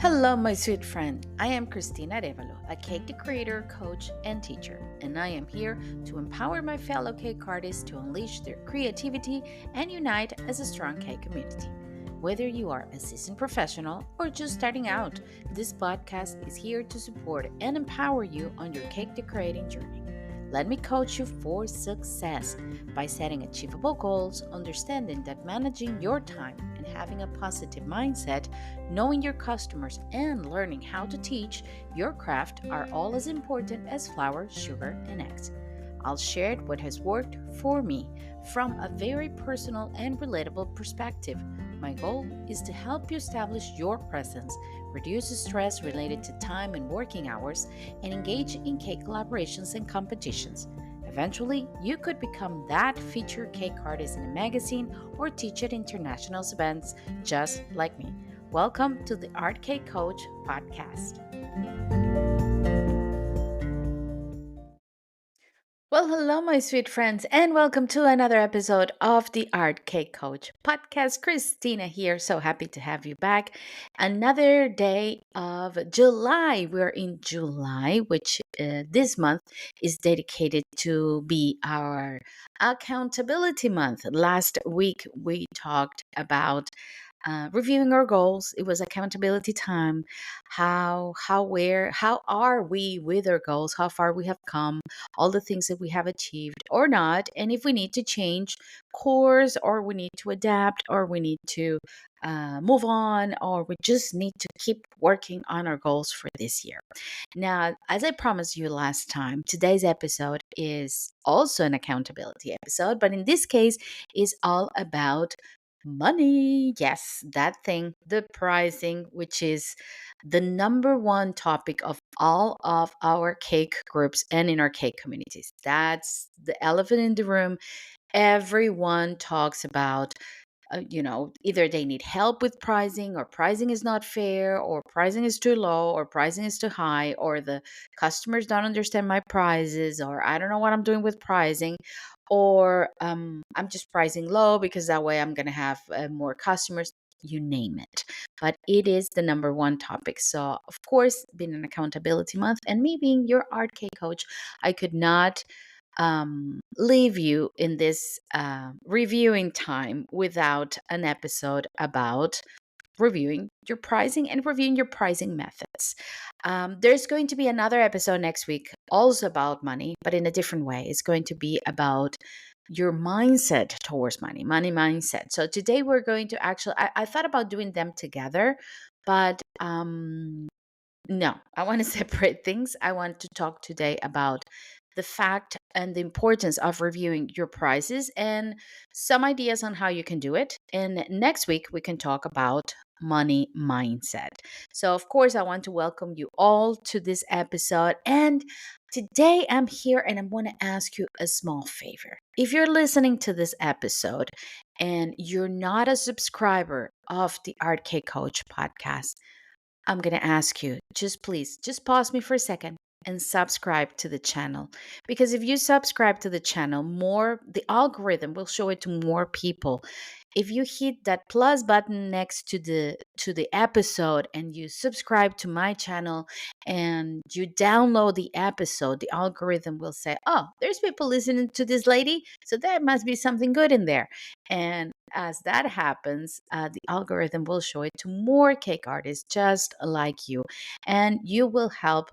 Hello, my sweet friend. I am Cristina Arevalo, a cake decorator, coach, and teacher, and I am here to empower my fellow cake artists to unleash their creativity and unite as a strong cake community. Whether you are a seasoned professional or just starting out, this podcast is here to support and empower you on your cake decorating journey. Let me coach you for success by setting achievable goals, understanding that managing your time and having a positive mindset, knowing your customers, and learning how to teach your craft are all as important as flour, sugar, and eggs. I'll share what has worked for me from a very personal and relatable perspective. My goal is to help you establish your presence, reduce stress related to time and working hours, and engage in cake collaborations and competitions. Eventually, you could become that featured cake artist in a magazine or teach at international events just like me. Welcome to the Art Cake Coach podcast. Well, hello, my sweet friends, and welcome to another episode of the Art Cake Coach podcast. Christina here, so happy to have you back. Another day of July. We're in July, which this month is dedicated to be our accountability month. Last week, we talked about reviewing our goals. It was accountability time. How are we with our goals? How far we have come? All the things that we have achieved or not, and if we need to change course, or we need to adapt, or we need to move on, or we just need to keep working on our goals for this year. Now, as I promised you last time, today's episode is also an accountability episode, but in this case, is all about money. Yes, that thing, the pricing, which is the number one topic of all of our cake groups and in our cake communities. That's the elephant in the room. Everyone talks about, either they need help with pricing, or pricing is not fair, or pricing is too low, or pricing is too high, or the customers don't understand my prices, or I don't know what I'm doing with pricing, or I'm just pricing low because that way I'm going to have more customers. You name it. But it is the number one topic. So, of course, being an accountability month and me being your art cake coach, I could not leave you in this reviewing time without an episode about reviewing your pricing and reviewing your pricing methods. There's going to be another episode next week, also about money, but in a different way. It's going to be about your mindset towards money, money mindset. So today we're going to actually, I thought about doing them together, but no, I want to separate things. I want to talk today about the fact and the importance of reviewing your prices and some ideas on how you can do it. And next week, we can talk about money mindset. So, of course, I want to welcome you all to this episode. And today I'm here and I want to ask you a small favor. If you're listening to this episode and you're not a subscriber of the Art K Coach podcast, I'm going to ask you, just please, just pause me for a second and subscribe to the channel. Because if you subscribe to the channel, the algorithm will show it to more people. If you hit that plus button next to the episode and you subscribe to my channel and you download the episode, the algorithm will say, "Oh, there's people listening to this lady, so there must be something good in there." And as that happens, the algorithm will show it to more cake artists just like you, and you will help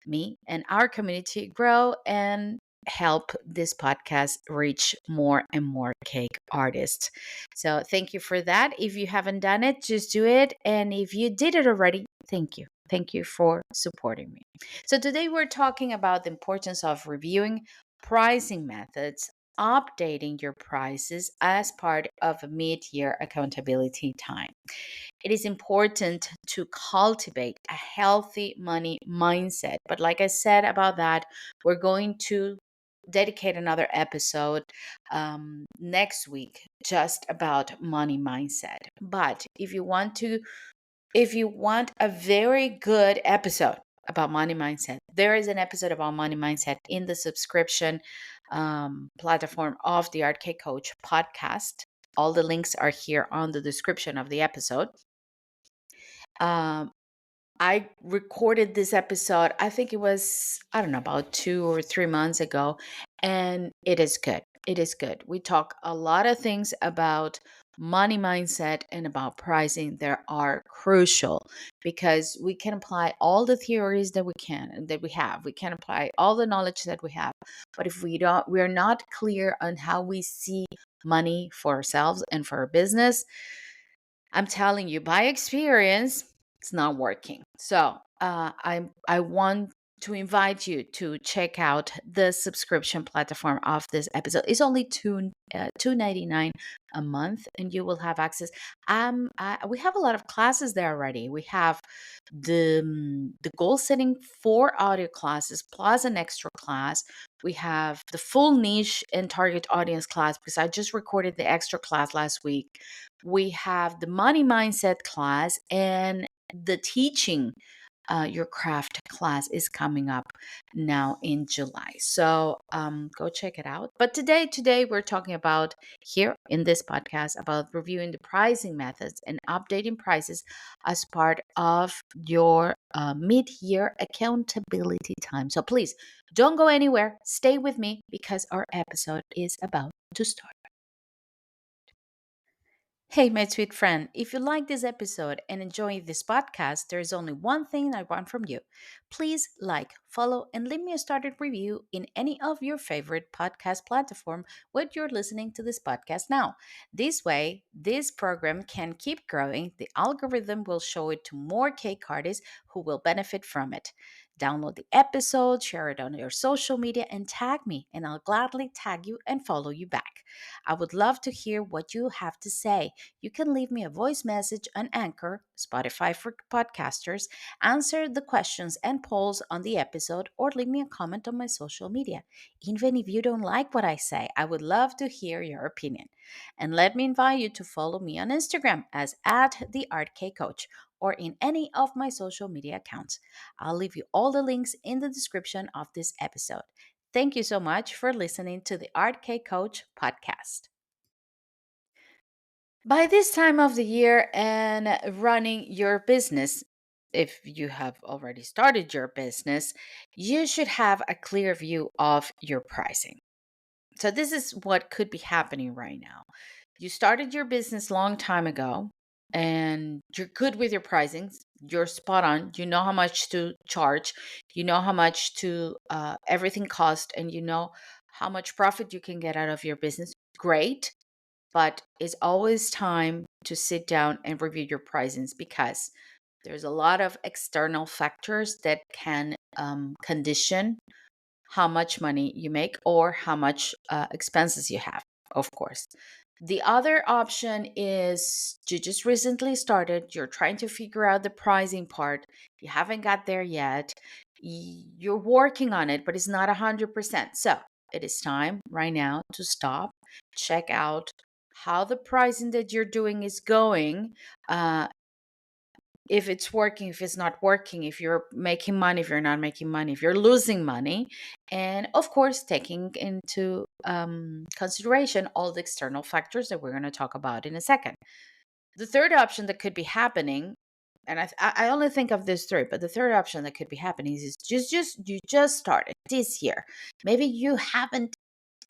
me and our community grow and help this podcast reach more and more cake artists. So, thank you for that. If you haven't done it, just do it. And if you did it already, thank you. Thank you for supporting me. So, today we're talking about the importance of reviewing pricing methods, updating your prices as part of a mid year accountability time. It is important to cultivate a healthy money mindset. But like I said about that, we're going to dedicate another episode next week just about money mindset. But if you want a very good episode about money mindset, there is an episode about money mindset in the subscription platform of the Art K Coach podcast. All the links are here on the description of the episode. Um, I recorded this episode, I think it was, I don't know, about 2 or 3 months ago, and it is good. It is good. We talk a lot of things about money mindset and about pricing that are crucial because we can apply all the theories that we have. We can apply all the knowledge that we have. But if we're not clear on how we see money for ourselves and for our business, I'm telling you by experience, it's not working. So I want to invite you to check out the subscription platform of this episode. It's only $2.99 a month, and you will have access. We have a lot of classes there already. We have the goal setting for audio classes plus an extra class. We have the full niche and target audience class because I just recorded the extra class last week. We have the money mindset class, and the teaching your craft class is coming up now in July. So go check it out. But today we're talking about here in this podcast about reviewing the pricing methods and updating prices as part of your mid-year accountability time. So please don't go anywhere. Stay with me because our episode is about to start. Hey, my sweet friend, if you like this episode and enjoy this podcast, there is only one thing I want from you. Please like, follow, and leave me a started review in any of your favorite podcast platform where you're listening to this podcast now. This way, this program can keep growing. The algorithm will show it to more cake artists who will benefit from it. Download the episode, share it on your social media, and tag me, and I'll gladly tag you and follow you back. I would love to hear what you have to say. You can leave me a voice message on Anchor, Spotify for podcasters, answer the questions and polls on the episode, or leave me a comment on my social media. Even if you don't like what I say, I would love to hear your opinion. And let me invite you to follow me on Instagram as at the Art K Coach or in any of my social media accounts. I'll leave you all the links in the description of this episode. Thank you so much for listening to the Art K Coach podcast. By this time of the year and running your business, if you have already started your business, you should have a clear view of your pricing. So this is what could be happening right now. You started your business long time ago and you're good with your pricing. You're spot on. You know how much to charge. You know how much to everything cost, and you know how much profit you can get out of your business. Great, but it's always time to sit down and review your pricings because there's a lot of external factors that can condition how much money you make or how much expenses you have, of course. The other option is you just recently started, you're trying to figure out the pricing part, you haven't got there yet, you're working on it, but it's not 100%. So it is time right now to stop, check out how the pricing that you're doing is going. If it's working, if it's not working, if you're making money, if you're not making money, if you're losing money, and of course, taking into consideration all the external factors that we're going to talk about in a second. The third option that could be happening, and I only think of this three, but the third option that could be happening is just you just started this year. Maybe you haven't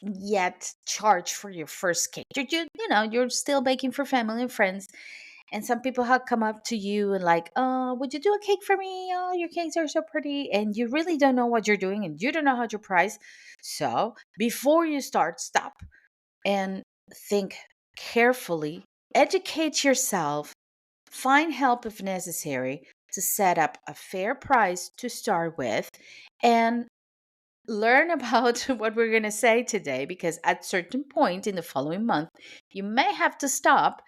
yet charged for your first cake. You're still baking for family and friends, and some people have come up to you and like, would you do a cake for me? Oh, your cakes are so pretty. And you really don't know what you're doing and you don't know how to price. So before you start, stop and think carefully, educate yourself, find help if necessary to set up a fair price to start with, and learn about what we're going to say today, because at certain point in the following month you may have to stop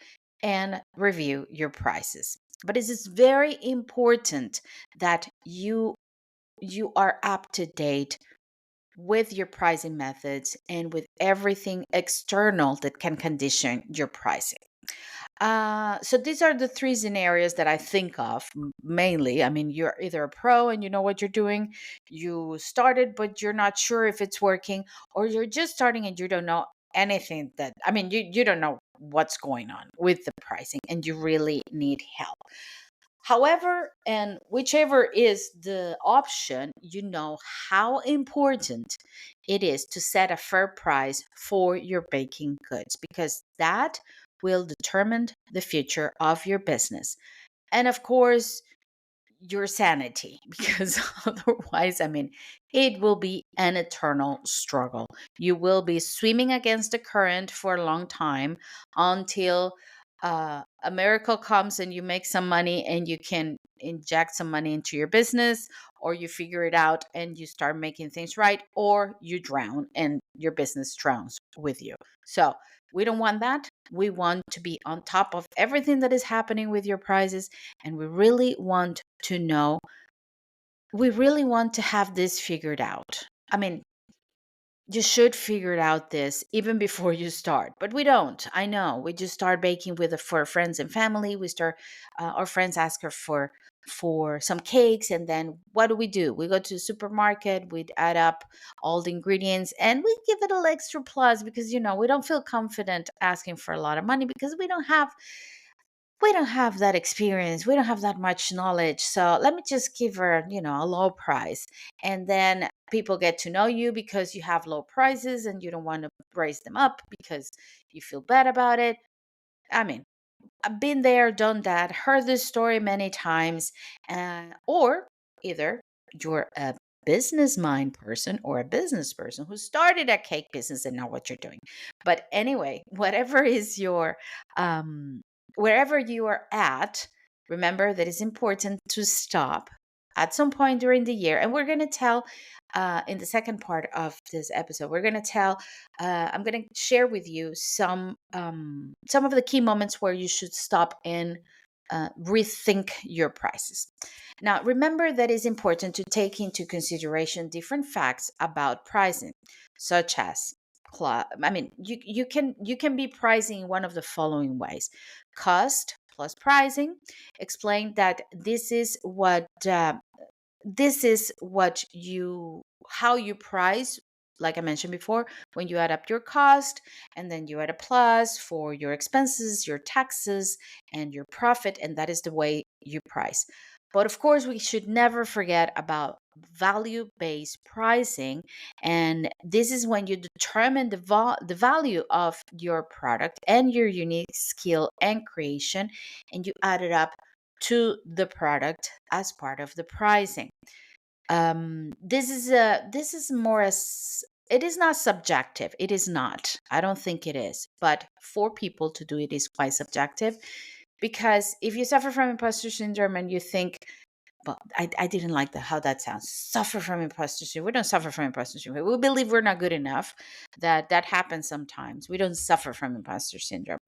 and review your prices. But it is very important that you are up to date with your pricing methods and with everything external that can condition your pricing. So these are the three scenarios that I think of mainly. I mean, you're either a pro and you know what you're doing, you started, but you're not sure if it's working, or you're just starting and you don't know anything you don't know what's going on with the pricing and you really need help. However, and whichever is the option, you know how important it is to set a fair price for your baking goods, because that will determine the future of your business. And of course, your sanity, because otherwise, I mean, it will be an eternal struggle. You will be swimming against the current for a long time until a miracle comes and you make some money and you can inject some money into your business, or you figure it out and you start making things right, or you drown and your business drowns with you. So we don't want that. We want to be on top of everything that is happening with your prizes, and we really want to have this figured out. I mean, you should figure out this even before you start, but we don't. I know we just start baking with for friends and family. We start, our friends ask her for some cakes, and then what do? We go to the supermarket, we add up all the ingredients, and we give it a little extra plus, because we don't feel confident asking for a lot of money, because we don't have that experience. We don't have that much knowledge. So let me just give her, a low price. And then people get to know you because you have low prices and you don't want to raise them up because you feel bad about it. I mean, I've been there, done that, heard this story many times. Or either you're a business mind person or a business person who started a cake business and know what you're doing. But anyway, whatever is um, wherever you are at, remember that it's important to stop at some point during the year. And we're going to tell in the second part of this episode, I'm going to share with you some of the key moments where you should stop and rethink your prices. Now, remember that it's important to take into consideration different facts about pricing, such as you can be pricing in one of the following ways: cost plus pricing. Explain that this is what how you price, like I mentioned before, when you add up your cost and then you add a plus for your expenses, your taxes, and your profit, and that is the way you price. But of course, we should never forget about value based pricing, and this is when you determine the value of your product and your unique skill and creation, and you add it up to the product as part of the pricing. This is more as, it is not subjective. It is not. I don't think it is. But for people to do it is quite subjective, because if you suffer from imposter syndrome and you think, well, I didn't like how that sounds. Suffer from imposter syndrome. We don't suffer from imposter syndrome. We believe we're not good enough. That happens sometimes. We don't suffer from imposter syndrome.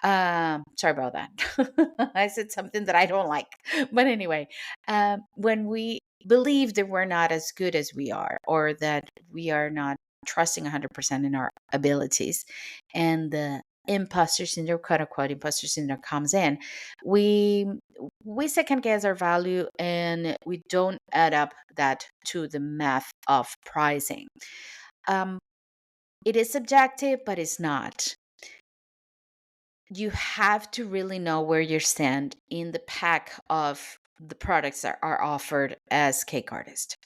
Sorry about that. I said something that I don't like. But anyway, when we believe that we're not as good as we are, or that we are not trusting 100% in our abilities, and the imposter syndrome, quote unquote, imposter syndrome comes in, we we second guess our value and we don't add up that to the math of pricing. Um, it is subjective, but it's not. You have to really know where you stand in the pack of the products that are offered as cake artist.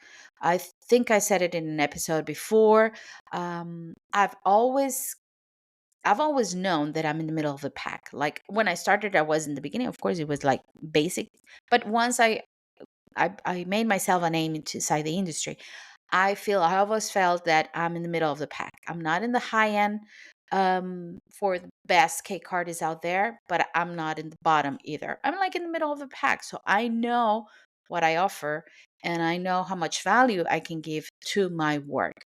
I think I said it in an episode before. Um, I've always I've always known that I'm in the middle of the pack. Like when I started, I was in the beginning. Of course, it was like basic, but once I made myself a name inside the industry, I always felt that I'm in the middle of the pack. I'm not in the high end for the best cake artists out there, but I'm not in the bottom either. I'm like in the middle of the pack. So I know what I offer and I know how much value I can give to my work.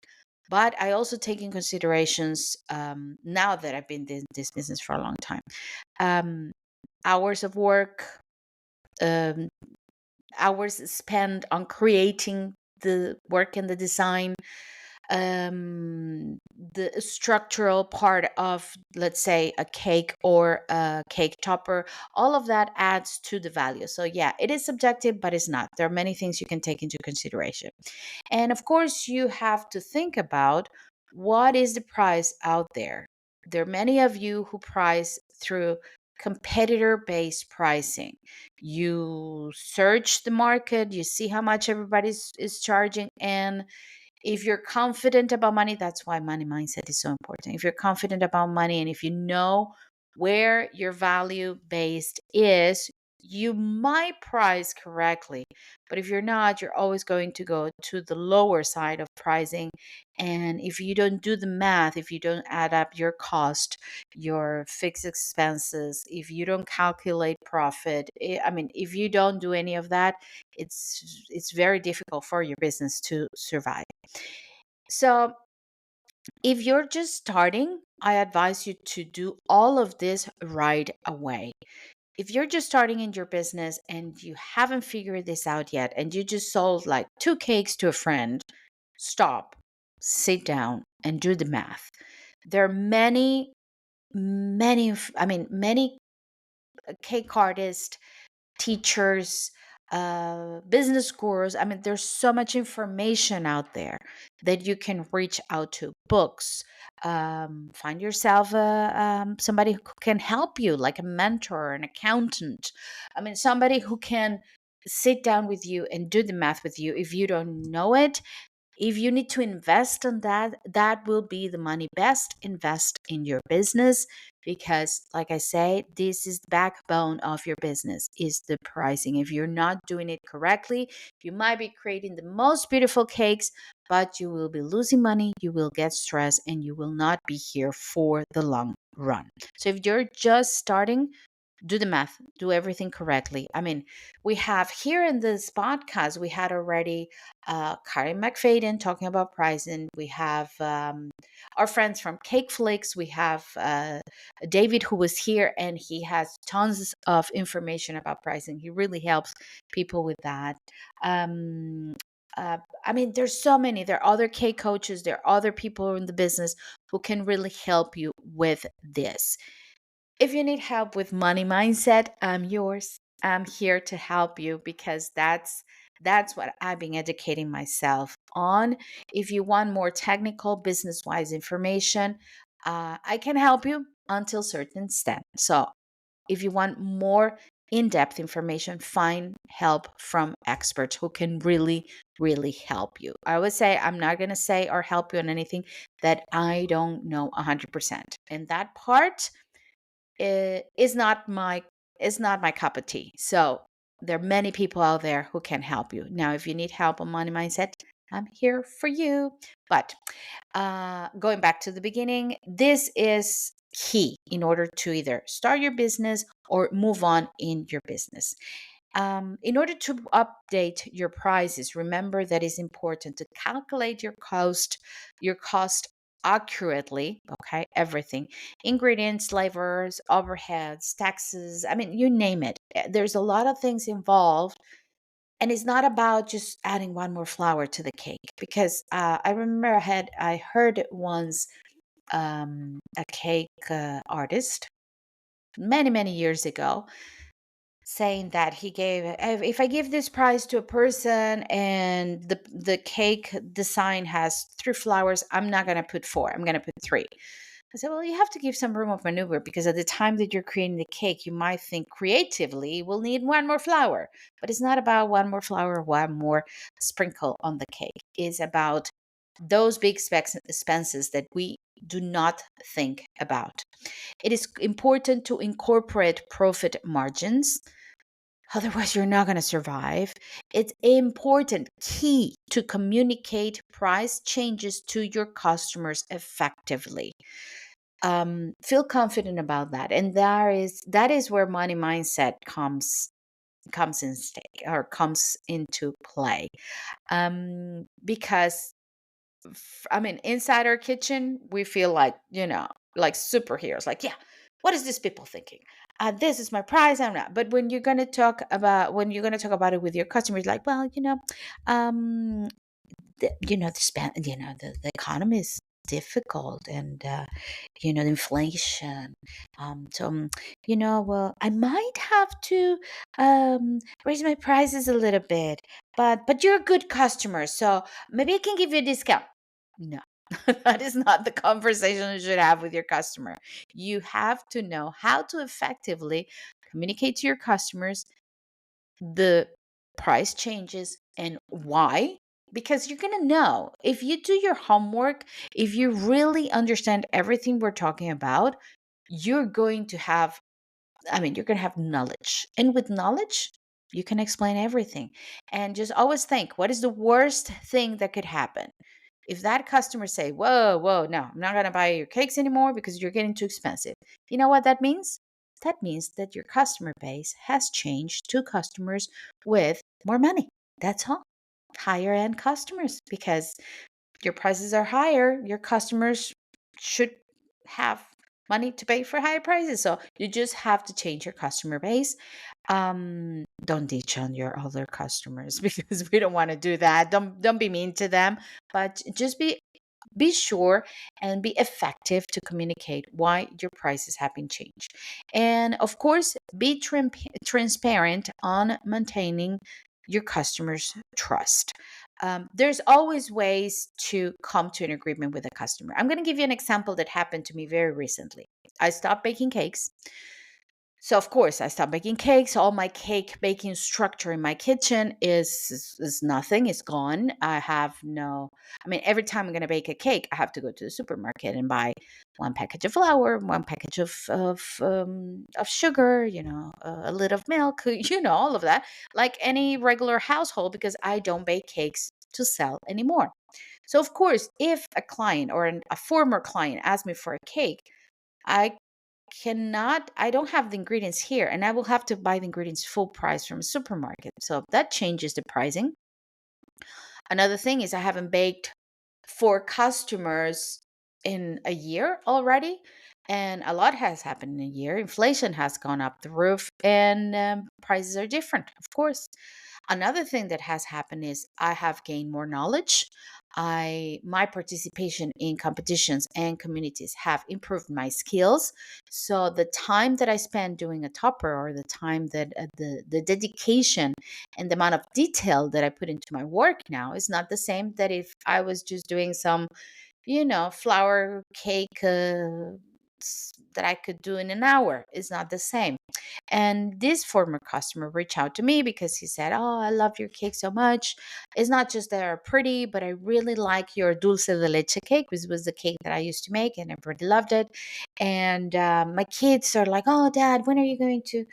But I also take in considerations, now that I've been in this business for a long time, um, hours of work, um, hours spent on creating the work and the design, the structural part of, let's say, a cake or a cake topper. All of that adds to the value. So yeah, it is subjective, but it's not. There are many things you can take into consideration. And of course, you have to think about what is the price out there. There are many of you who price through competitor based pricing. You search the market, you see how much everybody is charging, and if you're confident about money, that's why money mindset is so important. If you're confident about money and if you know where your value based is, you might price correctly. But if you're not, you're always going to go to the lower side of pricing. And if you don't do the math, if you don't add up your cost, your fixed expenses, if you don't calculate profit, I mean, if you don't do any of that, it's very difficult for your business to survive. So, if you're just starting, I advise you to do all of this right away. If you're just starting in your business and you haven't figured this out yet and you just sold like two cakes to a friend, stop, sit down, and do the math. There are many cake artists, teachers, business gurus. I mean, there's so much information out there that you can reach out to. Books. Find yourself somebody who can help you, like a mentor, an accountant. I mean, somebody who can sit down with you and do the math with you. If you don't know it, if you need to invest on that, that will be the money best invest in your business, because like I say, this is the backbone of your business is the pricing. If you're not doing it correctly, you might be creating the most beautiful cakes, but you will be losing money, you will get stressed, and you will not be here for the long run. So if you're just starting, do the math, do everything correctly. I mean, we have here in this podcast, we had already Karen McFadden talking about pricing. We have our friends from Cake Flakes. We have David, who was here, and he has tons of information about pricing. He really helps people with that. Um, I mean, there's so many. There are other cake coaches, there are other people in the business who can really help you with this. If you need help with money mindset, I'm yours. I'm here to help you because that's what I've been educating myself on. If you want more technical business wise information, I can help you until certain extent. So if you want more in-depth information, find help from experts who can really help you. I would say I'm not going to say or help you on anything that I don't know 100%. And that part is not my cup of tea. So there are many people out there who can help you. Now, if you need help on money mindset, I'm here for you. But going back to the beginning, this is key in order to either start your business or move on in your business. In order to update your prices, remember that it's important to calculate your cost accurately. Okay, everything, ingredients, flavors, overheads, taxes. I mean, you name it. There's a lot of things involved, and it's not about just adding one more flour to the cake. Because I remember I heard it once, a cake artist many years ago saying that he gave, if I give this prize to a person and the cake design has three flowers, I'm not going to put four, I'm going to put three. I said, well, you have to give some room of maneuver, because at the time that you're creating the cake, you might think creatively, we'll need one more flower. But it's not about one more flower or one more sprinkle on the cake. It's about those big expenses that we do not think about. It is important to incorporate profit margins. Otherwise, you're not going to survive. It's important, key, to communicate price changes to your customers effectively. Feel confident about that, and that is where money mindset comes into play. Because I mean, inside our kitchen, we feel like, like superheroes. Like, yeah, what is this people thinking? This is my prize. I'm not. But when you're gonna talk about it with your customers, like, well, the economy is difficult, and the inflation. Well, I might have to raise my prices a little bit, but you're a good customer, so maybe I can give you a discount. No, That is not the conversation you should have with your customer. You have to know how to effectively communicate to your customers the price changes and why. Because you're going to know if you do your homework, if you really understand everything we're talking about, you're going to have, I mean, you're going to have knowledge. And with knowledge, you can explain everything. And just always think, what is the worst thing that could happen? If that customer say, whoa, whoa, no, I'm not going to buy your cakes anymore because you're getting too expensive. You know what that means? That means that your customer base has changed to customers with more money. That's all. Higher end customers, because your prices are higher, your customers should have money to pay for higher prices. So you just have to change your customer base. Don't ditch on your other customers because we don't want to do that. Don't be mean to them, but just be sure and be effective to communicate why your prices have been changed. And of course, be transparent on maintaining your customers' trust. There's always ways to come to an agreement with a customer. I'm going to give you an example that happened to me very recently. I stopped baking cakes. So of course I stopped baking cakes. All my cake baking structure in my kitchen is nothing. It's gone. I have no. I mean, every time I'm gonna bake a cake, I have to go to the supermarket and buy one package of flour, one package of sugar, a lid of milk, all of that, like any regular household, because I don't bake cakes to sell anymore. So of course, if a client or a former client asks me for a cake, I I don't have the ingredients here, and I will have to buy the ingredients full price from a supermarket. So that changes the pricing. Another thing is I haven't baked for customers in a year already, and a lot has happened in a year. Inflation has gone up the roof, and prices are different, of course. Another thing that has happened is I have gained more knowledge. My participation in competitions and communities have improved my skills. So the time that I spend doing a topper, or the time that the dedication and the amount of detail that I put into my work now, is not the same that if I was just doing some, flour cake that I could do in an hour. Is not the same. And this former customer reached out to me because he said, "Oh, I love your cake so much. It's not just that they're pretty, but I really like your dulce de leche cake," which was the cake that I used to make, and everybody loved it. And my kids are like, "Oh, Dad, when are you going to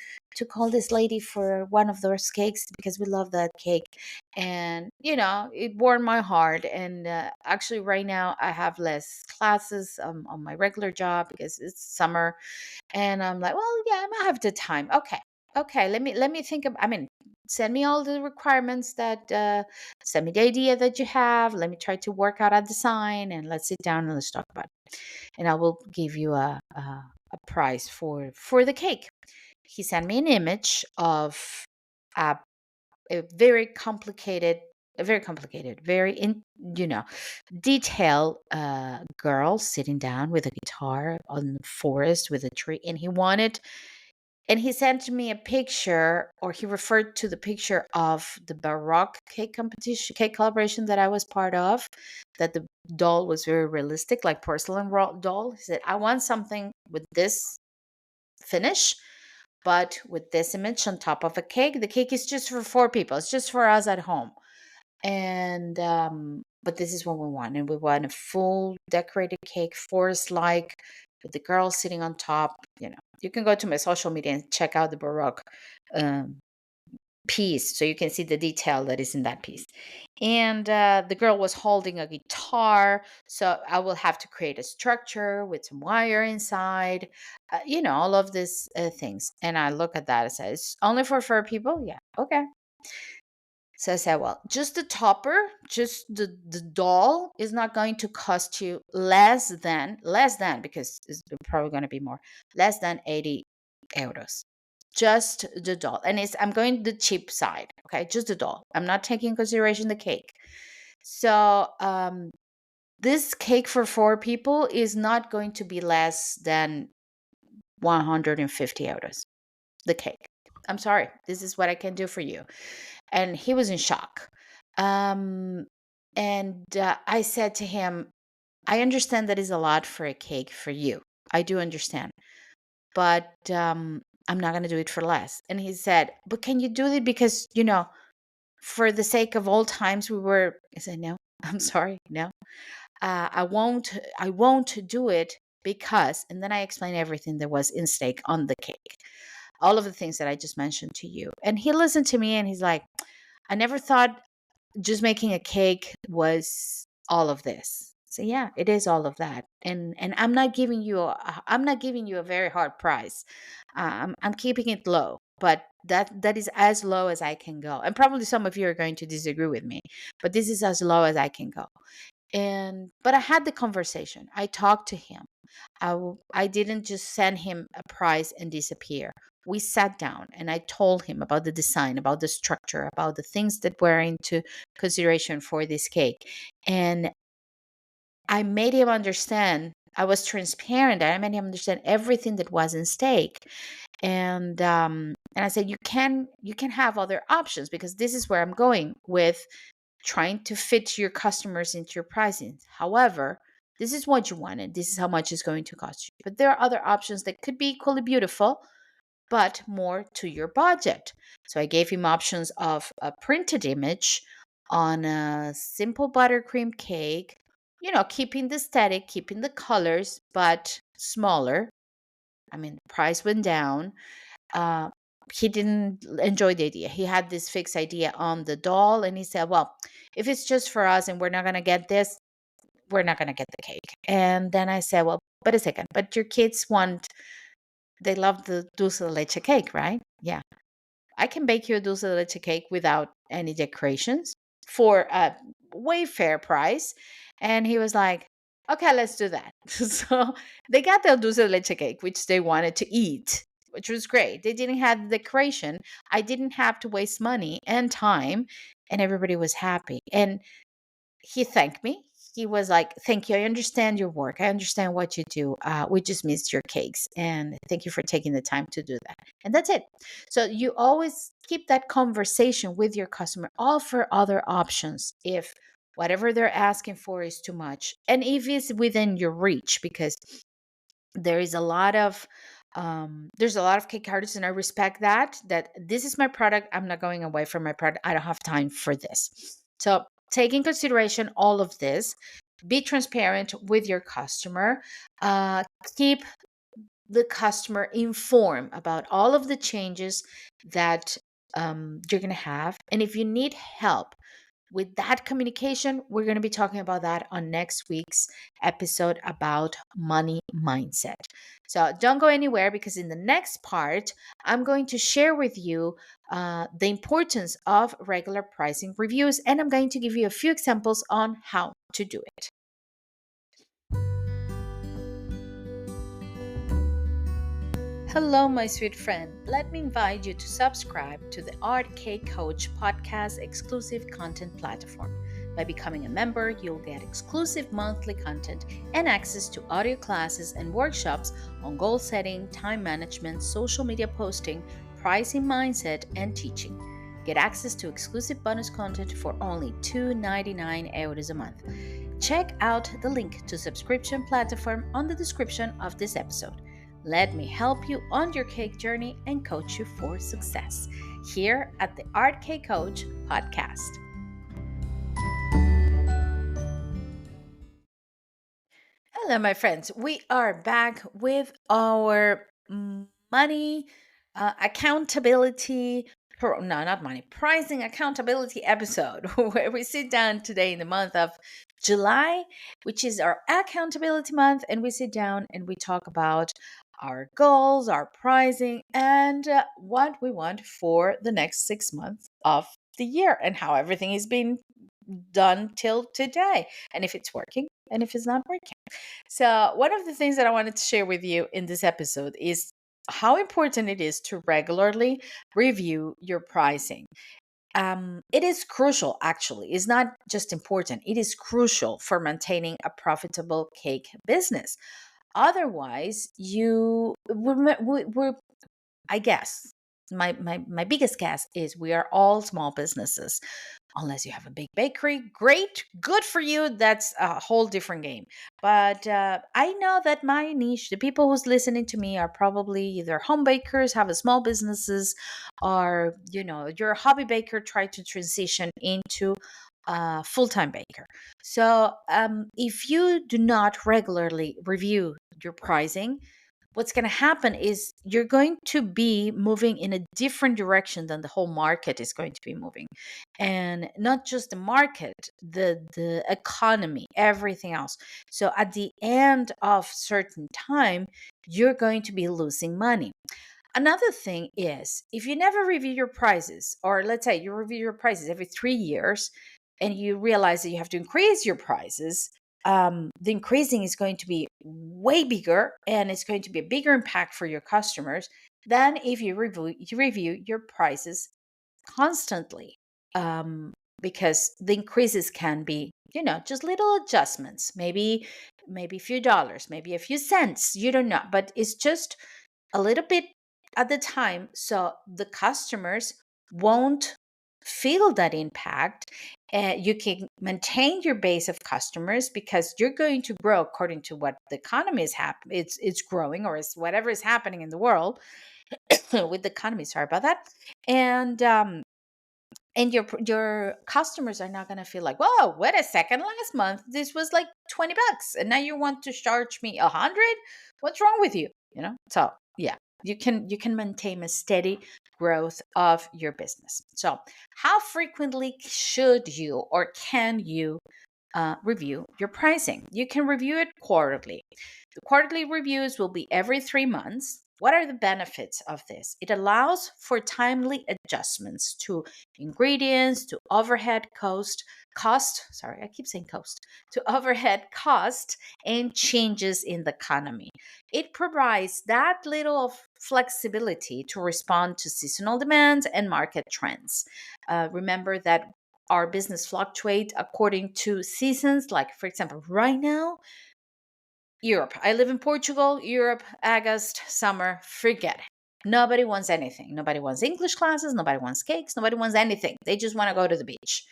call this lady for one of those cakes, because we love that cake?" And it warmed my heart. And actually, right now I have less classes on my regular job because it's summer, and I'm like, well, yeah, I might have the time. Okay. Okay. Let me think of, I mean, send me all the requirements that, send me the idea that you have. Let me try to work out a design, and let's sit down and let's talk about it. And I will give you a price for the cake. He sent me an image of a, a very complicated, very you know, detailed girl sitting down with a guitar on the forest with a tree, and he sent me a picture, or he referred to the picture of the Baroque cake collaboration that I was part of, that the doll was very realistic, like porcelain doll. He said, "I want something with this finish, but with this image on top of a cake. The cake is just for four people. It's just for us at home. And but this is what we want, and we want a full decorated cake, forest like, with the girl sitting on top. You can go to my social media and check out the Baroque um, piece, so you can see the detail that is in that piece. And the girl was holding a guitar, so I will have to create a structure with some wire inside, all of these things. And I look at that and say, it's only for four people. Yeah, okay. So I said, well, just the topper, just the doll is not going to cost you less than, because it's probably going to be more, less than 80 euros. Just the doll. And I'm going the cheap side. Okay. Just the doll. I'm not taking in consideration the cake. So this cake for four people is not going to be less than 150 euros. The cake. I'm sorry. This is what I can do for you. And he was in shock. And I said to him, I understand that is a lot for a cake for you. I do understand. But I'm not going to do it for less. And he said, but can you do it because, for the sake of old times I said, no, I'm sorry. No, I won't do it because, and then I explained everything that was in stake on the cake, all of the things that I just mentioned to you. And he listened to me and he's like, I never thought just making a cake was all of this. So yeah, it is all of that. And I'm not giving you a very hard price. I'm keeping it low, but that is as low as I can go. And probably some of you are going to disagree with me, but this is as low as I can go. But I had the conversation. I talked to him. I didn't just send him a price and disappear. We sat down and I told him about the design, about the structure, about the things that were into consideration for this cake. And I made him understand. I was transparent. I made him understand everything that was in stake. And I said, you can have other options, because this is where I'm going with trying to fit your customers into your pricing. However, this is what you wanted. This is how much it's going to cost you. But there are other options that could be equally beautiful, but more to your budget. So I gave him options of a printed image on a simple buttercream cake, keeping the aesthetic, keeping the colors, but smaller. I mean, the price went down. uh, he didn't enjoy the idea. He had this fixed idea on the doll, and he said, well, if it's just for us and we're not going to get this, we're not going to get the cake. And then I said, well, but a second, but your kids they love the dulce de leche cake, right? Yeah. I can bake you a dulce de leche cake without any decorations for a way fair price. And he was like, okay, let's do that. So they got the dulce de leche cake, which they wanted to eat, which was great. They didn't have the decoration. I didn't have to waste money and time, and everybody was happy. And he thanked me. He was like, thank you. I understand your work. I understand what you do. We just missed your cakes. And thank you for taking the time to do that. And that's it. So you always keep that conversation with your customer. Offer other options if whatever they're asking for is too much. And if it's within your reach, because there is a lot of there's a lot of cake artists, and I respect that this is my product. I'm not going away from my product. I don't have time for this. So take in consideration all of this. Be transparent with your customer. Keep the customer informed about all of the changes that you're going to have. And if you need help with that communication, we're going to be talking about that on next week's episode about money mindset. So don't go anywhere, because in the next part, I'm going to share with you the importance of regular pricing reviews, and I'm going to give you a few examples on how to do it. Hello, my sweet friend. Let me invite you to subscribe to the Art Cake Coach podcast exclusive content platform. By becoming a member, you'll get exclusive monthly content and access to audio classes and workshops on goal setting, time management, social media posting, pricing mindset, and teaching. Get access to exclusive bonus content for only €2.99 a month. Check out the link to subscription platform on the description of this episode. Let me help you on your cake journey and coach you for success here at the Art Cake Coach podcast. Hello, my friends. We are back with our money accountability. No, not money, pricing accountability episode, where we sit down today in the month of July, which is our accountability month, and we sit down and we talk about our goals, our pricing, and what we want for the next 6 months of the year, and how everything is being done till today, and if it's working and if it's not working. So, one of the things that I wanted to share with you in this episode is how important it is to regularly review your pricing. It is crucial, actually. It's not just important, it is crucial for maintaining a profitable cake business. Otherwise, I guess my biggest guess is we are all small businesses, unless you have a big bakery. Great, good for you. That's a whole different game. But I know that my niche, the people who's listening to me, are probably either home bakers, have a small businesses, or you're a hobby baker trying to transition into a full-time baker. So if you do not regularly review your pricing, what's going to happen is you're going to be moving in a different direction than the whole market is going to be moving. And not just the market, the economy, everything else. So at the end of certain time, you're going to be losing money. Another thing is, if you never review your prices, or let's say you review your prices every 3 years, and you realize that you have to increase your prices, the increasing is going to be way bigger, and it's going to be a bigger impact for your customers than if you review your prices constantly. Um, because the increases can be, just little adjustments, maybe a few dollars, maybe a few cents, you don't know, but it's just a little bit at the time, so the customers won't feel that impact. You can maintain your base of customers because you're going to grow according to what the economy is it's growing, or is whatever is happening in the world with the economy. Sorry about that. And your customers are not going to feel like, whoa, wait a second, last month this was like $20 and now you want to charge me 100. What's wrong with you? So yeah, you can maintain a steady growth of your business. So how frequently should you or can you review your pricing? You can review it quarterly. The quarterly reviews will be every 3 months. What are the benefits of this? It allows for timely adjustments to ingredients, to overhead sorry, I keep saying cost, to overhead cost and changes in the economy. It provides that little of flexibility to respond to seasonal demands and market trends. Remember that our business fluctuate according to seasons. Like, for example, right now, Europe. I live in Portugal. Europe, August, summer, forget it. Nobody wants anything. Nobody wants English classes. Nobody wants cakes. Nobody wants anything. They just want to go to the beach.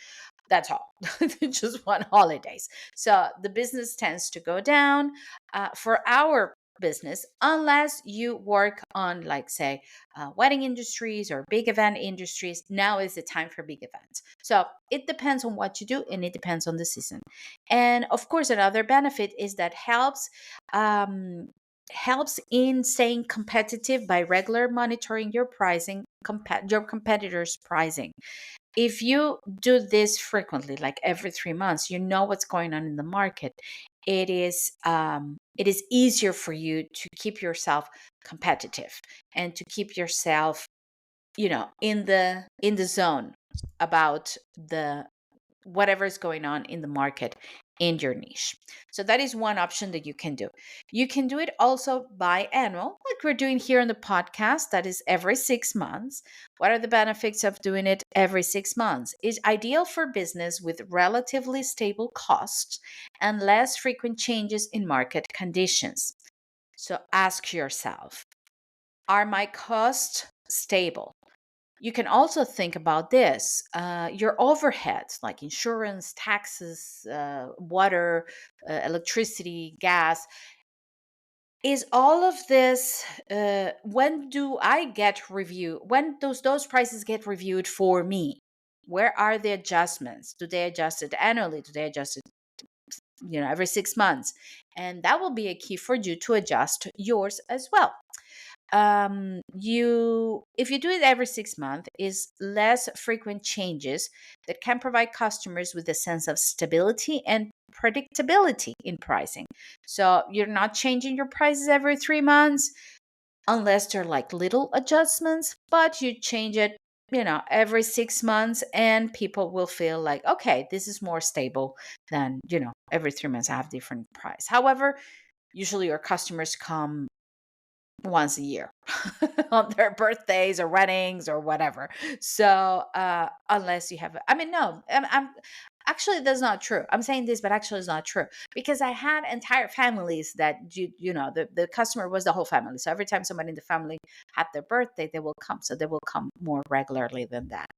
That's all. They just want holidays. So the business tends to go down for our business, unless you work on, like, say, wedding industries or big event industries. Now is the time for big events. So it depends on what you do, and it depends on the season. And of course, another benefit is that helps in staying competitive by regular monitoring your pricing, your competitors' pricing. If you do this frequently, like every 3 months, you know what's going on in the market. It is easier for you to keep yourself competitive and to keep yourself, in the zone about the whatever is going on in the market in your niche. So that is one option that you can do. You can do it also biannual, like we're doing here on the podcast. That is every 6 months. What are the benefits of doing it every 6 months? It's ideal for business with relatively stable costs and less frequent changes in market conditions. So ask yourself, are my costs stable? You can also think about this, your overheads like insurance, taxes, water, electricity, gas. Is all of this, when do I get review? When those prices get reviewed for me? Where are the adjustments? Do they adjust it annually? Do they adjust it, every 6 months? And that will be a key for you to adjust yours as well. You If you do it every 6 months, is less frequent changes that can provide customers with a sense of stability and predictability in pricing. So you're not changing your prices every 3 months, unless they're like little adjustments, but you change it, every 6 months, and people will feel like, okay, this is more stable than, every 3 months I have different price. However, usually your customers come once a year on their birthdays or weddings or whatever. So unless you have, I mean, no, Actually, that's not true. I'm saying this, but actually, it's not true because I had entire families that the customer was the whole family. So every time somebody in the family had their birthday, they will come. So they will come more regularly than that.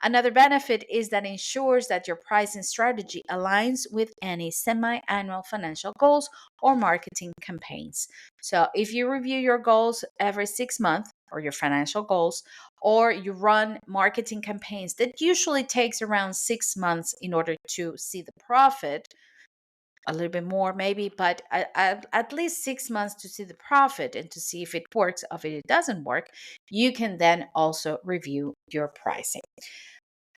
Another benefit is that ensures that your pricing strategy aligns with any semi-annual financial goals or marketing campaigns. So if you review your goals every 6 months or your financial goals, or you run marketing campaigns that usually takes around 6 months in order to see the profit, a little bit more maybe, but at least 6 months to see the profit and to see if it works or if it doesn't work, you can then also review your pricing.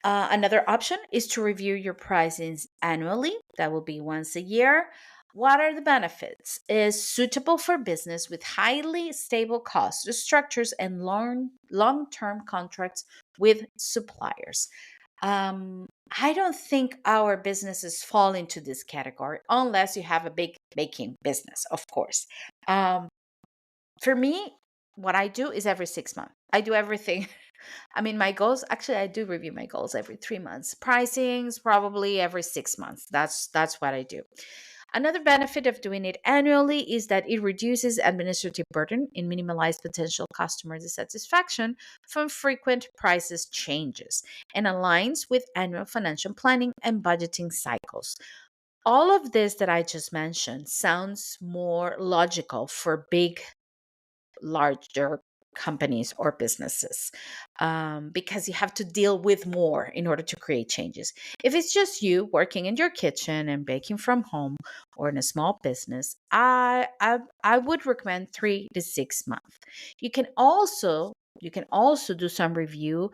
Another option is to review your pricings annually. That will be once a year. What are the benefits? Is suitable for business with highly stable cost structures and long-term contracts with suppliers. I don't think our businesses fall into this category unless you have a big baking business, of course. Um, for me, what I do is every 6 months. I do everything. I mean, my goals, actually, I do review my goals every 3 months. Pricings, probably every 6 months. That's what I do. Another benefit of doing it annually is that it reduces administrative burden and minimizes potential customer dissatisfaction from frequent prices changes and aligns with annual financial planning and budgeting cycles. All of this that I just mentioned sounds more logical for big larger companies or businesses, because you have to deal with more in order to create changes. If it's just you working in your kitchen and baking from home or in a small business, I would recommend 3 to 6 months. You can also do some review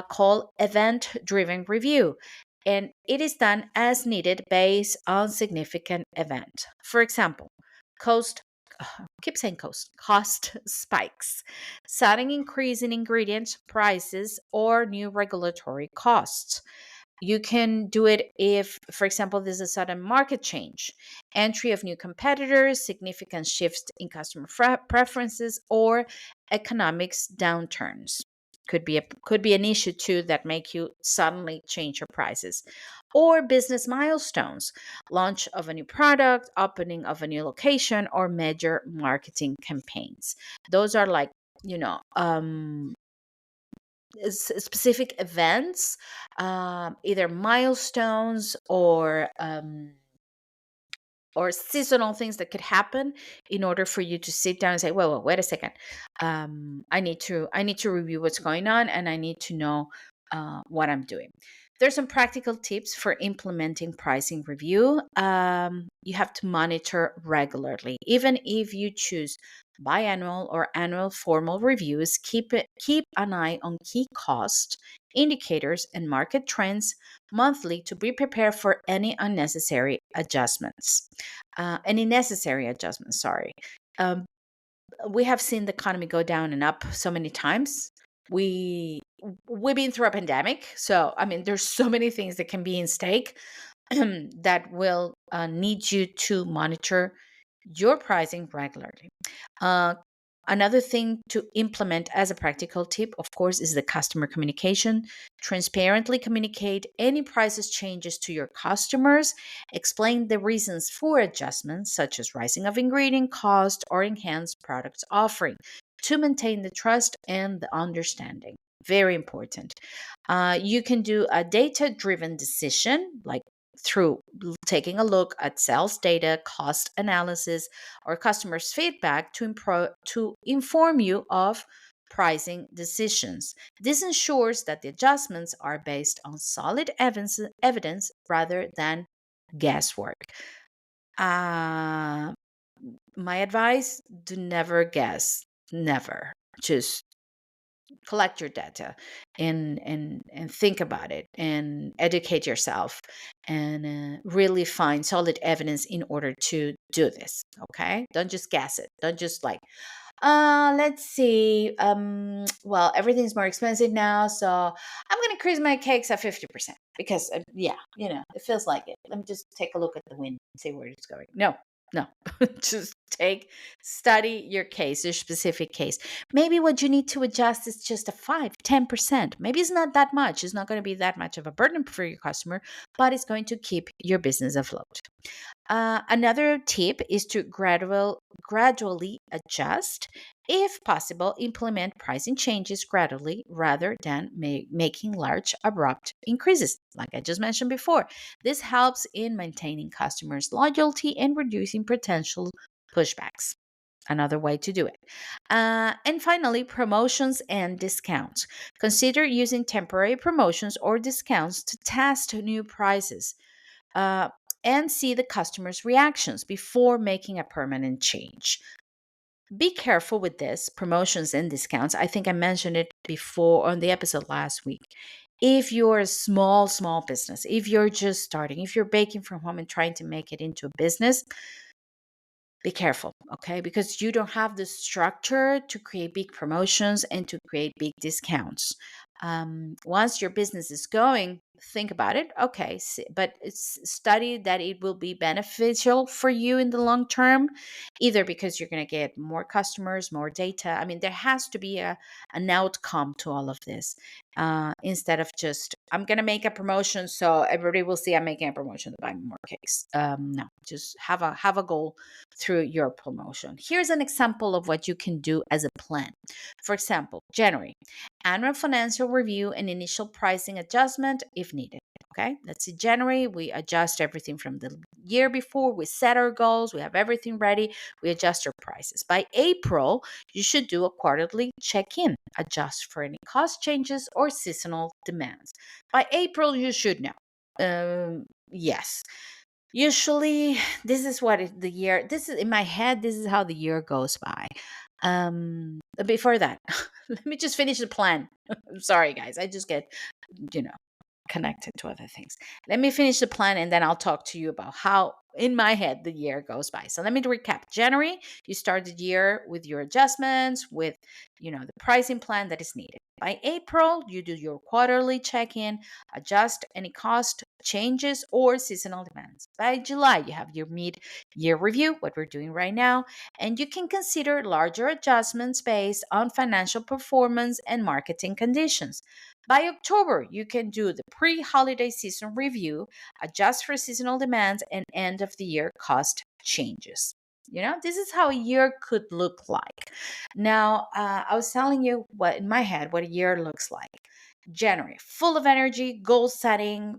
called event driven review, and it is done as needed based on significant event. For example, cost keep saying cost spikes, sudden increase in ingredients prices, or new regulatory costs. You can do it if, for example, there's a sudden market change, entry of new competitors, significant shifts in customer preferences, or economics downturns. Could be an issue too that make you suddenly change your prices, or business milestones, launch of a new product, opening of a new location, or major marketing campaigns. Those are like, you know um, specific events, either milestones or seasonal things that could happen in order for you to sit down and say, well, wait a second, I need to review what's going on, and I need to know what I'm doing. There's some practical tips for implementing pricing review. You have to monitor regularly, even if you choose biannual or annual formal reviews. Keep an eye on key cost indicators and market trends monthly to be prepared for any necessary adjustments. Sorry. Um, we have seen the economy go down and up so many times. We've been through a pandemic, so I mean, there's so many things that can be in stake that will need you to monitor your pricing regularly. Uh, Another thing to implement as a practical tip, of course, is the customer communication. Transparently communicate any prices changes to your customers. Explain the reasons for adjustments, such as rising of ingredient cost or enhanced products offering, to maintain the trust and the understanding. Very important. You can do a data driven decision, like through taking a look at sales data, cost analysis, or customers' feedback to inform you of pricing decisions. This ensures that the adjustments are based on solid evidence rather than guesswork. Uh, my advice: do never guess. Never. Just collect your data and think about it and educate yourself and really find solid evidence in order to do this. Okay, don't just guess it. Don't just like, let's see, well, everything's more expensive now, so I'm gonna increase my cakes at 50% because yeah, it feels like it. Let me just take a look at the wind and see where it's going. No, No, just study your case, your specific case. Maybe what you need to adjust is just a 5, 10%. Maybe it's not that much. It's not going to be that much of a burden for your customer, but it's going to keep your business afloat. Another tip is to gradually adjust. If possible, implement pricing changes gradually rather than making large, abrupt increases, like I just mentioned before. This helps in maintaining customers' loyalty and reducing potential pushbacks. Another way to do it. And finally, promotions and discounts. Consider using temporary promotions or discounts to test new prices uh, and see the customer's reactions before making a permanent change. Be careful with this promotions and discounts. I think I mentioned it before on the episode last week. If you're a small business, if you're just starting, if you're baking from home and trying to make it into a business, be careful, okay? Because you don't have the structure to create big promotions and to create big discounts. Once your business is going, think about it, okay, but it's study that it will be beneficial for you in the long term, either because you're going to get more customers, more data. I mean, there has to be an outcome to all of this, instead of just, I'm going to make a promotion so everybody will see I'm making a promotion to buy more cakes. No, just have a goal through your promotion. Here's an example of what you can do as a plan. For example, January, annual financial review and initial pricing adjustment if needed. Okay, let's see, January, we adjust everything from the year before, we set our goals, we have everything ready, we adjust our prices. By April, you should do a quarterly check in, adjust for any cost changes or seasonal demands. By April, you should know. Yes, usually this is what the year, this is in my head, this is how the year goes by. Before that, let me just finish the plan. I'm sorry guys, I just get, you know, connected to other things. Let me finish the plan and then I'll talk to you about how in my head the year goes by. So let me recap. January, you start the year with your adjustments, with, the pricing plan that is needed. By April, you do your quarterly check-in, adjust any cost changes or seasonal demands. By July, you have your mid-year review, what we're doing right now, and you can consider larger adjustments based on financial performance and marketing conditions. By October, you can do the pre holiday season review, adjust for seasonal demands, and end of the year cost changes. This is how a year could look like. Now, I was telling you what in my head what a year looks like. January, full of energy, goal setting,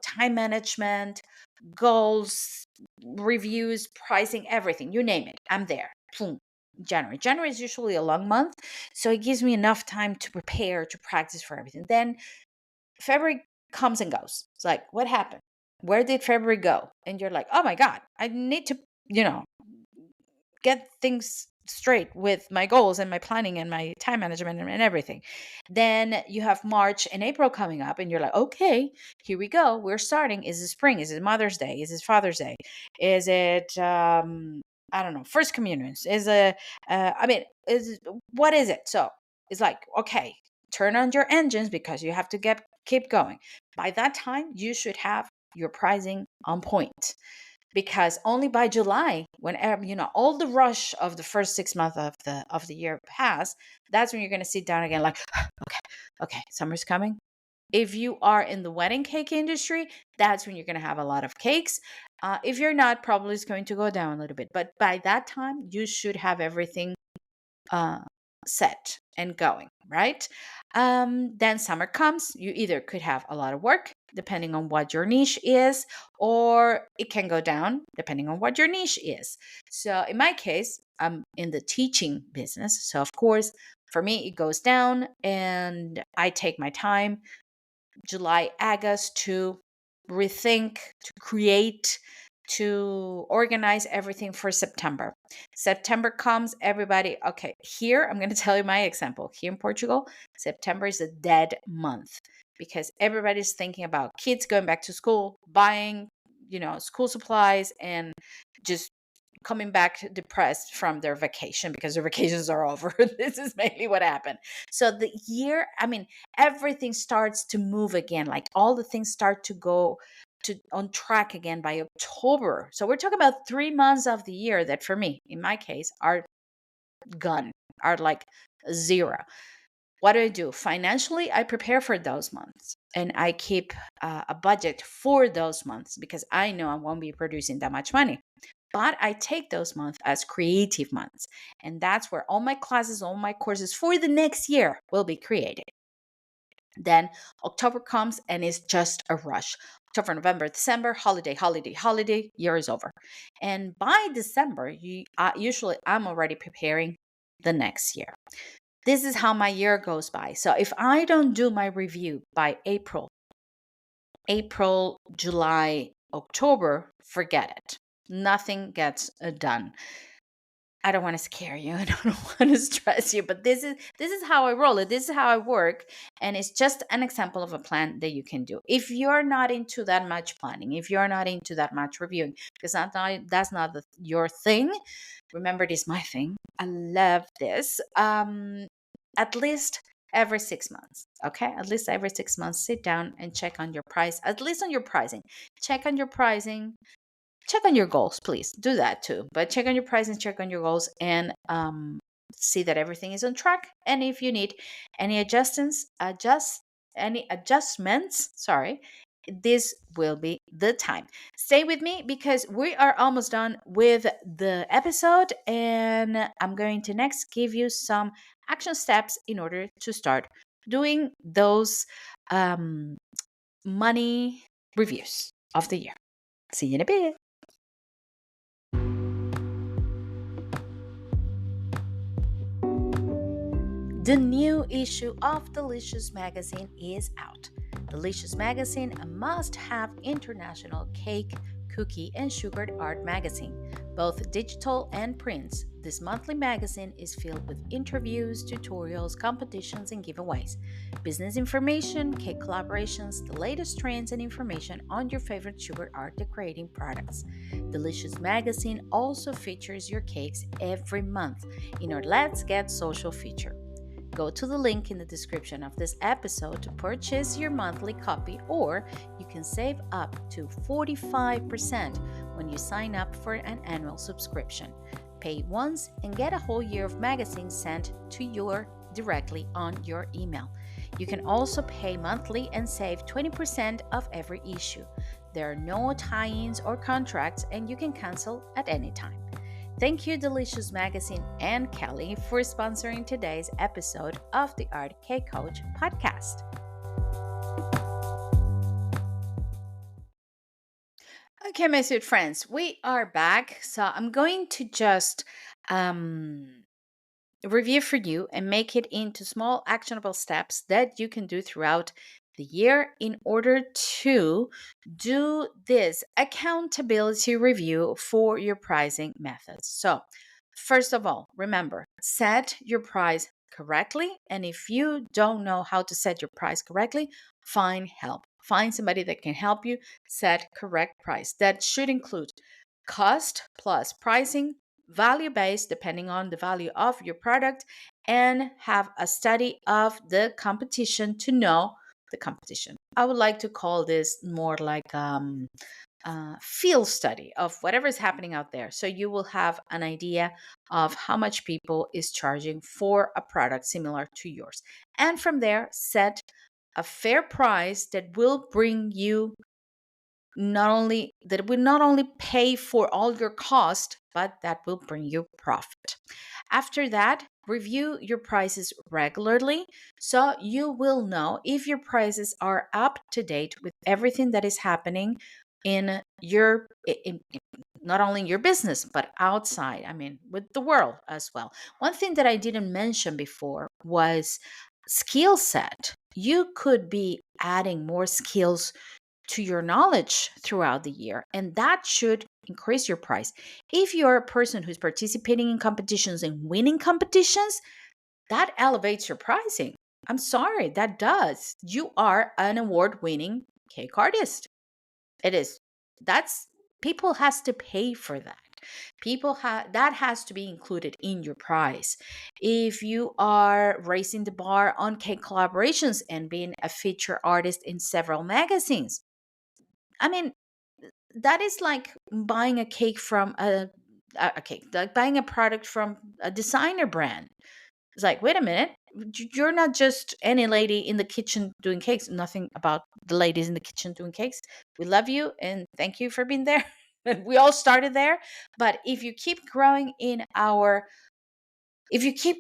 time management, goals, reviews, pricing, everything. You name it. I'm there. Boom. January. January is usually a long month, so it gives me enough time to prepare, to practice for everything. Then February comes and goes. It's like, what happened? Where did February go? And you're like, oh my God, I need to, get things straight with my goals and my planning and my time management and everything. Then you have March and April coming up, and you're like, okay, here we go. We're starting. Is it spring? Is it Mother's Day? Is it Father's Day? Is it, I don't know, First Communions? What is it? So it's like, okay, turn on your engines because you have to keep going. By that time, you should have your pricing on point, because only by July, whenever all the rush of the first 6 months of the year pass, that's when you're going to sit down again, like, okay, summer's coming. If you are in the wedding cake industry, that's when you're going to have a lot of cakes. If you're not, probably it's going to go down a little bit, but by that time you should have everything uh, set and going, right? Then summer comes. You either could have a lot of work, depending on what your niche is, or it can go down, depending on what your niche is. So in my case, I'm in the teaching business. So, of course, for me, it goes down and I take my time, July, August, to rethink, to create, to organize everything for September. September comes, everybody, okay, here, I'm going to tell you my example. Here in Portugal, September is a dead month because everybody's thinking about kids going back to school, buying, school supplies, and just coming back depressed from their vacation because their vacations are over. This is mainly what happened. So the year, everything starts to move again. Like all the things start to go to on track again by October. So we're talking about 3 months of the year that for me, in my case, are gone, are like zero. What do? Financially, I prepare for those months and I keep a budget for those months because I know I won't be producing that much money. But I take those months as creative months. And that's where all my classes, all my courses for the next year will be created. Then October comes and it's just a rush. October, November, December, holiday, holiday, holiday, year is over. And by December, usually I'm already preparing the next year. This is how my year goes by. So if I don't do my review by April, July, October, forget it. Nothing gets done. I don't want to scare you. I don't want to stress you, but this is how I roll it. This is how I work, and it's just an example of a plan that you can do. If you're not into that much planning, if you're not into that much reviewing, because that's not your thing. Remember, it is my thing. I love this. At least every 6 months, okay? At least every 6 months, sit down and check on your price. At least on your pricing, check on your pricing, check on your goals, please do that too, but check on your pricing, check on your goals, and see that everything is on track. And if you need any adjustments, sorry, this will be the time. Stay with me because we are almost done with the episode, and I'm going to next give you some action steps in order to start doing those money reviews of the year. See you in a bit. The new issue of Delicious Magazine is out. Delicious Magazine, a must-have international cake, cookie, and sugared art magazine, both digital and print. This monthly magazine is filled with interviews, tutorials, competitions, and giveaways, business information, cake collaborations, the latest trends, and information on your favorite sugar art decorating products. Delicious Magazine also features your cakes every month in our Let's Get Social feature. Go to the link in the description of this episode to purchase your monthly copy, or you can save up to 45% when you sign up for an annual subscription. Pay once and get a whole year of magazines sent to you directly on your email. You can also pay monthly and save 20% of every issue. There are no tie-ins or contracts, and you can cancel at any time. Thank you, Delicious Magazine and Kelly, for sponsoring today's episode of the Art Cake Coach podcast. Okay, my sweet friends, we are back. So I'm going to just review for you and make it into small actionable steps that you can do throughout the year in order to do this accountability review for your pricing methods. So, first of all, remember, set your price correctly. And if you don't know how to set your price correctly, find help. Find somebody that can help you set correct price. That should include cost plus pricing, value based depending on the value of your product, and have a study of the competition to know the competition. I would like to call this more like field study of whatever is happening out there, so you will have an idea of how much people is charging for a product similar to yours, and from there set a fair price that will bring you not only pay for all your cost, but that will bring you profit. After that, review your prices regularly so you will know if your prices are up to date with everything that is happening in your not only in your business but outside, I mean with the world as well. One thing that I didn't mention before was skill set. You could be adding more skills to your knowledge throughout the year, and that should increase your price. If you're a person who's participating in competitions and winning competitions, that elevates your pricing. I'm sorry, that does. You are an award-winning cake artist. It is. That's People has to pay for that. That has to be included in your price. If you are raising the bar on cake collaborations and being a feature artist in several magazines, I mean, that is like buying a cake from a cake, like buying a product from a designer brand. It's like, wait a minute, you're not just any lady in the kitchen doing cakes. Nothing about the ladies in the kitchen doing cakes. We love you and thank you for being there. We all started there. But if you keep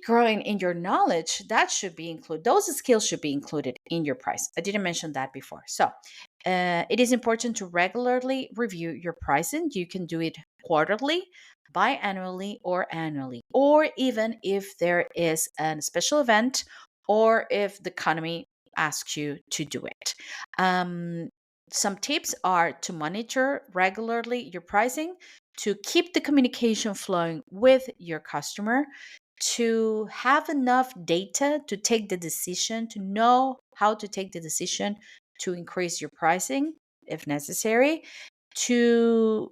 growing in your knowledge, that should be included. Those skills should be included in your price. I didn't mention that before. So it is important to regularly review your pricing. You can do it quarterly, biannually, or annually, or even if there is a special event or if the economy asks you to do it. Um, some tips are to monitor regularly your pricing, to keep the communication flowing with your customer, to have enough data to take the decision, to know how to take the decision to increase your pricing if necessary, to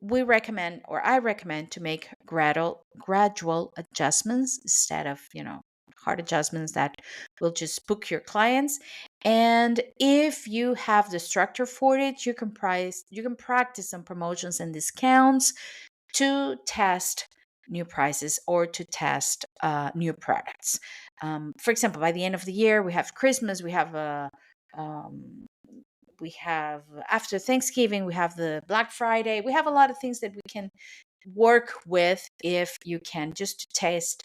we recommend or I recommend to make gradual adjustments instead of, hard adjustments that will just spook your clients. And if you have the structure for it, you can practice some promotions and discounts to test new prices or to test new products. For example, by the end of the year, we have Christmas, um, we have after Thanksgiving, we have the Black Friday. We have a lot of things that we can work with if you can just test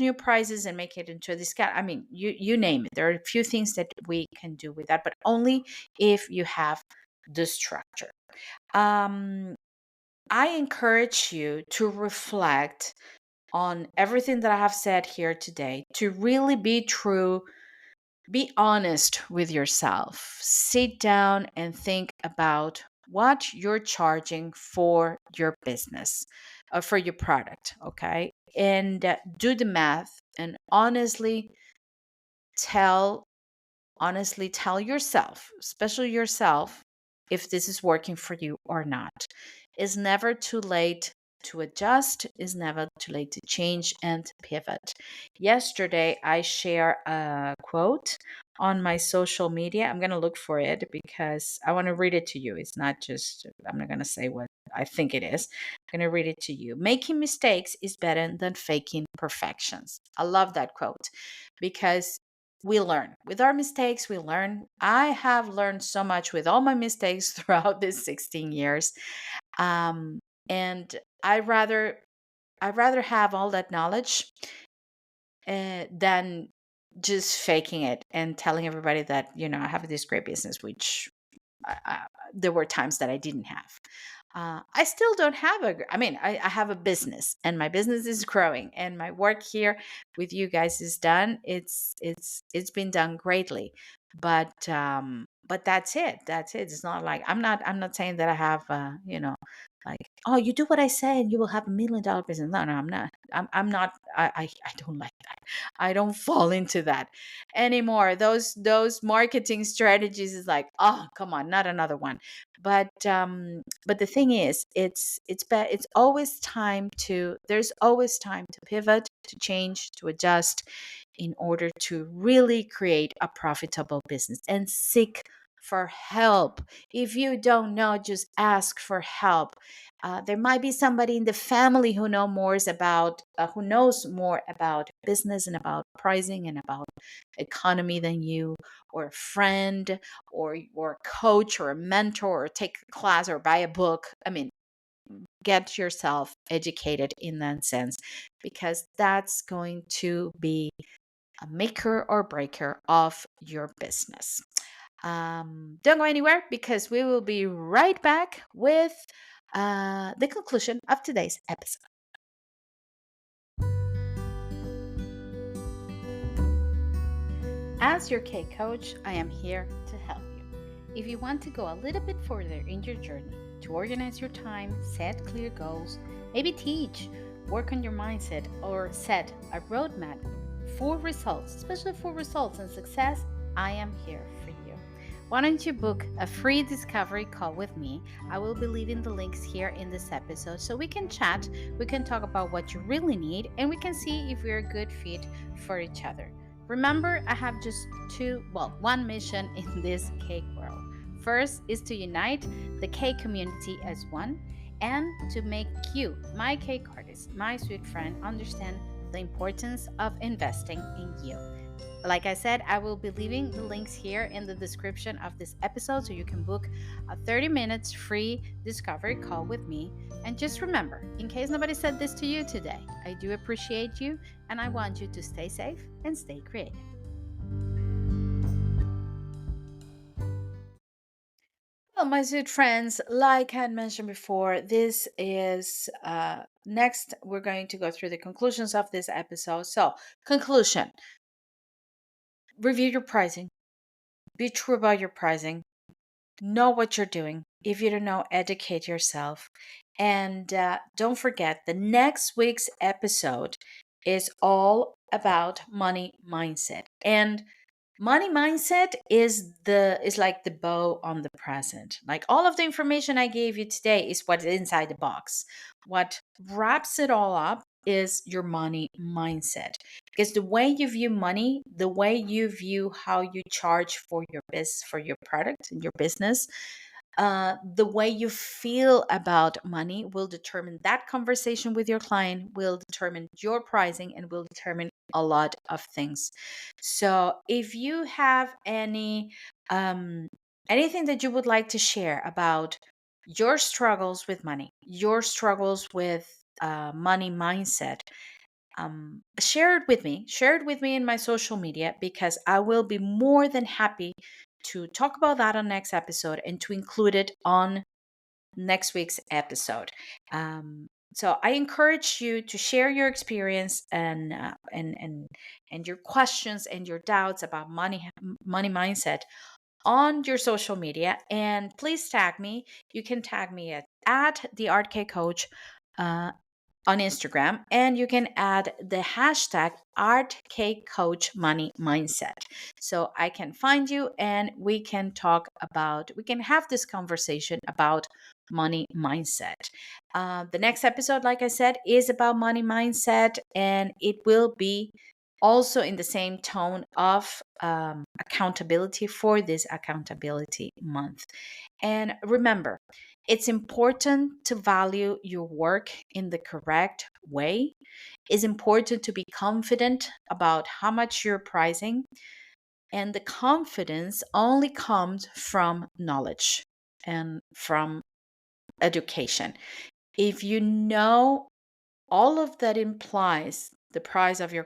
new prices and make it into a discount. I mean, you name it. There are a few things that we can do with that, but only if you have the structure. Um, I encourage you to reflect on everything that I have said here today, to really be true, be honest with yourself. Sit down and think about what you're charging for your business, for your product, okay? And do the math and tell honestly tell yourself, especially yourself, if this is working for you or not. It's never too late to adjust, it's never too late to change and to pivot. Yesterday, I share a quote on my social media. I'm going to look for it because I want to read it to you. It's not just, I'm not going to say what I think it is. I'm going to read it to you. Making mistakes is better than faking perfections. I love that quote because we learn with our mistakes. We learn. I have learned so much with all my mistakes throughout these 16 years, um, and I rather have all that knowledge than just faking it and telling everybody that I have this great business, which there were times that I didn't have. I still don't have I have a business and my business is growing and my work here with you guys is done. It's been done greatly, but that's it. That's it. It's not like I'm not saying that I have like, oh, you do what I say and you will have $1 million business. No, I'm not. I'm not. I don't like that. I don't fall into that anymore. Those marketing strategies is like, oh, come on, not another one. But the thing is, it's always time to there's always time to pivot, to change, to adjust in order to really create a profitable business and seek for help. If you don't know, just ask for help. There might be somebody in the family who knows more about business and about pricing and about economy than you, or a friend, or a coach, or a mentor, or take a class, or buy a book. I mean, get yourself educated in that sense, because that's going to be a maker or breaker of your business. Don't go anywhere because we will be right back with the conclusion of today's episode. As your cake coach, I am here to help you. If you want to go a little bit further in your journey to organize your time, set clear goals, maybe teach, work on your mindset, or set a roadmap for results, especially for results and success, I am here for you. Why don't you book a free discovery call with me? I will be leaving the links here in this episode so we can chat, we can talk about what you really need, and we can see if we're a good fit for each other. Remember, I have just one mission in this cake world. First is to unite the cake community as one and to make you, my cake artist, my sweet friend, understand the importance of investing in you. Like I said, I will be leaving the links here in the description of this episode so you can book a 30 minutes free discovery call with me. And just remember, in case nobody said this to you today, I do appreciate you and I want you to stay safe and stay creative. Well, my sweet friends, like I had mentioned before, this is next we're going to go through the conclusions of this episode. So, conclusion: review your pricing, be true about your pricing, know what you're doing. If you don't know, educate yourself. And don't forget, the next week's episode is all about money mindset. And money mindset is like the bow on the present. Like all of the information I gave you today is what's inside the box. What wraps it all up is your money mindset. Because the way you view money, the way you view how you charge for your business, for your product and your business, the way you feel about money will determine that conversation with your client, will determine your pricing, and will determine a lot of things. So if you have anything that you would like to share about your struggles with money, your struggles with money mindset, share it with me. Share it with me in my social media because I will be more than happy to talk about that on next episode and to include it on next week's episode. So I encourage you to share your experience and your questions and your doubts about money mindset on your social media, and please tag me. You can tag me at the Art K Coach uh, on Instagram, and you can add the hashtag ArtCakeCoachMoneyMindset. So I can find you and we can we can have this conversation about money mindset. The next episode, like I said, is about money mindset, and it will be also in the same tone of accountability for this accountability month. And remember, it's important to value your work in the correct way. It's important to be confident about how much you're pricing. And the confidence only comes from knowledge and from education. If you know all of that implies the price of your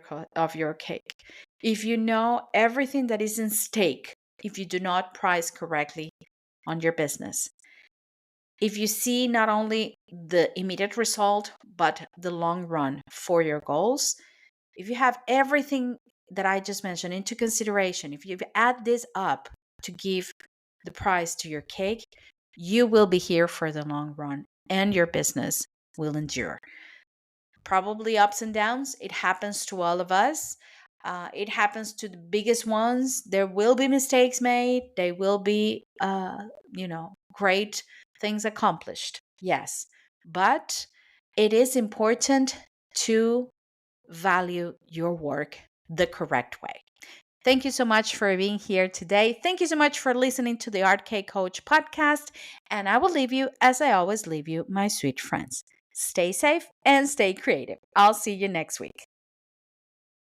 cake, if you know everything that is in stake, if you do not price correctly on your business, if you see not only the immediate result, but the long run for your goals, if you have everything that I just mentioned into consideration, if you add this up to give the price to your cake, you will be here for the long run and your business will endure. Probably ups and downs. It happens to all of us. It happens to the biggest ones. There will be mistakes made. They will be, great things accomplished. Yes. But it is important to value your work the correct way. Thank you so much for being here today. Thank you so much for listening to the Art K Coach podcast. And I will leave you as I always leave you, my sweet friends. Stay safe and stay creative. I'll see you next week.